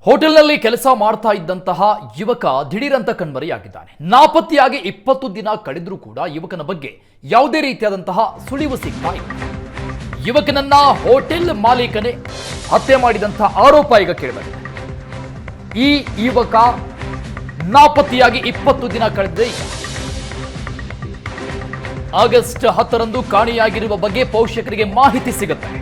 ಹೋಟೆಲ್ನಲ್ಲಿ ಕೆಲಸ ಮಾಡ್ತಾ ಇದ್ದಂತಹ ಯುವಕ ದಿಢೀರಂತ ಕಣ್ಮರೆಯಾಗಿದ್ದಾನೆ. ನಾಪತ್ತೆಯಾಗಿ 20 ದಿನ ಕಳೆದರೂ ಕೂಡ ಯುವಕನ ಬಗ್ಗೆ ಯಾವುದೇ ರೀತಿಯಾದಂತಹ ಸುಳಿವು ಸಿಗ್ತಾ ಇಲ್ಲ. ಯುವಕನನ್ನ ಹೋಟೆಲ್ ಮಾಲೀಕನೇ ಹತ್ಯೆ ಮಾಡಿದಂತಹ ಆರೋಪ ಈಗ ಕೇಳಿಬಂದಿದೆ. ಈ ಯುವಕ ನಾಪತ್ತೆಯಾಗಿ 20 ದಿನ ಕಳೆದಿದೆ. ಆಗಸ್ಟ್ 10ರಂದು ಕಾಣೆಯಾಗಿರುವ ಬಗ್ಗೆ ಪೋಷಕರಿಗೆ ಮಾಹಿತಿ ಸಿಗುತ್ತೆ.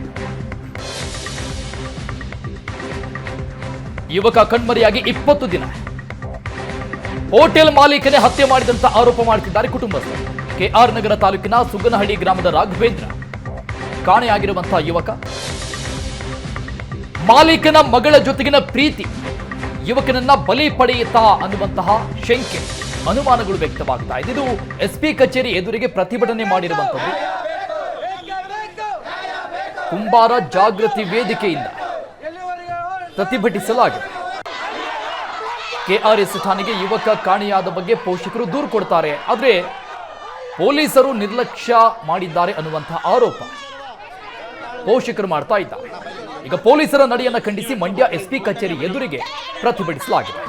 ಯುವಕ ಕಣ್ಮರೆಯಾಗಿ 20 ದಿನ. ಹೋಟೆಲ್ ಮಾಲೀಕನೇ ಹತ್ಯೆ ಮಾಡಿದಂತ ಆರೋಪ ಮಾಡುತ್ತಿದ್ದಾರೆ ಕುಟುಂಬಸ್ಥರು. ಕೆಆರ್ ನಗರ ತಾಲೂಕಿನ ಸುಗನಹಳ್ಳಿ ಗ್ರಾಮದ ರಾಘವೇಂದ್ರ ಕಾಣೆಯಾಗಿರುವಂತಹ ಯುವಕ. ಮಾಲೀಕನ ಮಗಳ ಜೊತೆಗಿನ ಪ್ರೀತಿ ಯುವಕನನ್ನ ಬಲಿ ಪಡೆಯುತ್ತಾ ಅನ್ನುವಂತಹ ಶಂಕೆ, ಅನುಮಾನಗಳು ವ್ಯಕ್ತವಾಗ್ತಾ ಇದೆ. ಇದು ಎಸ್ಪಿ ಕಚೇರಿ ಎದುರಿಗೆ ಪ್ರತಿಭಟನೆ ಮಾಡಿರುವಂತದ್ದು. ಕುಂಬಾರ ಜಾಗೃತಿ ವೇದಿಕೆಯಿಂದ ಪ್ರತಿಭಟಿಸಲಾಗಿದೆ. ಕೆಆರ್ಎಸ್ ಠಾಣೆಗೆ ಯುವಕ ಕಾಣೆಯಾದ ಬಗ್ಗೆ ಪೋಷಕರು ದೂರು ಕೊಡ್ತಾರೆ. ಆದರೆ ಪೊಲೀಸರು ನಿರ್ಲಕ್ಷ್ಯ ಮಾಡಿದ್ದಾರೆ ಅನ್ನುವಂತಹ ಆರೋಪ ಪೋಷಕರು ಮಾಡ್ತಾ ಇದ್ದಾರೆ. ಈಗ ಪೊಲೀಸರ ನಡೆಯನ್ನ ಖಂಡಿಸಿ ಮಂಡ್ಯ ಎಸ್ಪಿ ಕಚೇರಿ ಎದುರಿಗೆ ಪ್ರತಿಭಟಿಸಲಾಗಿದೆ.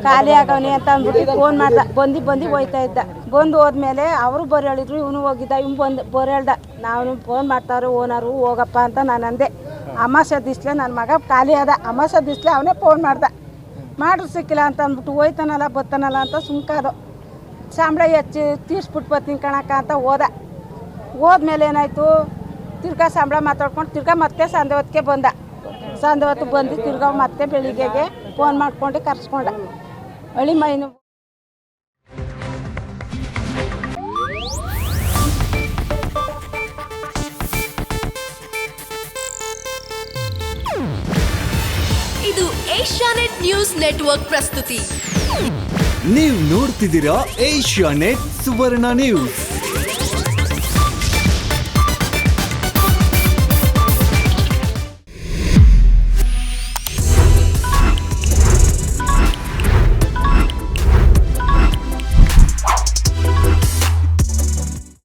ಖಾಲಿ ಆಗವನಿ ಅಂತ ಅಂದ್ಬಿಟ್ಟು ಫೋನ್ ಮಾಡ್ದ. ಬಂದು ಹೋಯ್ತಾ ಇದ್ದ. ಬಂದು ಹೋದ್ಮೇಲೆ ಅವರು ಬರೋ ಹೇಳಿದ್ರು, ಇವನು ಹೋಗಿದ್ದ. ಇವ್ ಬರೋ ಹೇಳ್ದ, ನಾವು ಫೋನ್ ಮಾಡ್ತಾರೋ ಓನರು ಹೋಗಪ್ಪ ಅಂತ ನಾನು ಅಂದೆ. ಅಮಾಸೆ ದಿಸ್ಲೆ ನನ್ನ ಮಗ ಖಾಲಿ ಆದ. ಅಮಾಸೆ ದಿಸ್ಲೆ ಅವನೇ ಫೋನ್ ಮಾಡ್ದ. ಮಾಡ್ರು ಸಿಕ್ಕಿಲ್ಲ ಅಂತ ಅಂದ್ಬಿಟ್ಟು ಹೋಯ್ತಾನಲ್ಲ ಬತ್ತಾನಲ್ಲ ಅಂತ ಸುಮ್ಕಾದು. ಸಂಬಳ ಹೆಚ್ಚು ತೀರ್ಸ್ಬಿಟ್ಟು ಬರ್ತೀನಿ ಕಣಕ್ಕ ಅಂತ ಹೋದ್ಮೇಲೆ ಏನಾಯಿತು, ತಿರ್ಗಾ ಸಂಬಳ ಮಾತಾಡ್ಕೊಂಡು ತಿರ್ಗಾ ಮತ್ತೆ ಸಂಜೆ ಹೊತ್ತಿಗೆ ಬಂದ. ಸಂಜೆ ಹೊತ್ತು ಬಂದು ತಿರ್ಗಾ ಮತ್ತೆ ಬೆಳಿಗ್ಗೆಗೆ ಫೋನ್ ಮಾಡ್ಕೊಂಡು ಕರ್ಸ್ಕೊಂಡ. ಹಳ್ಳಿ ಮೈನು ಇದು ಏಷ್ಯಾನೆಟ್ ನ್ಯೂಸ್ ನೆಟ್ವರ್ಕ್ ಪ್ರಸ್ತುತಿ. ನೀವು ನೋಡ್ತಿದ್ದೀರಾ ಏಷ್ಯಾನೆಟ್ ಸುವರ್ಣ ನ್ಯೂಸ್.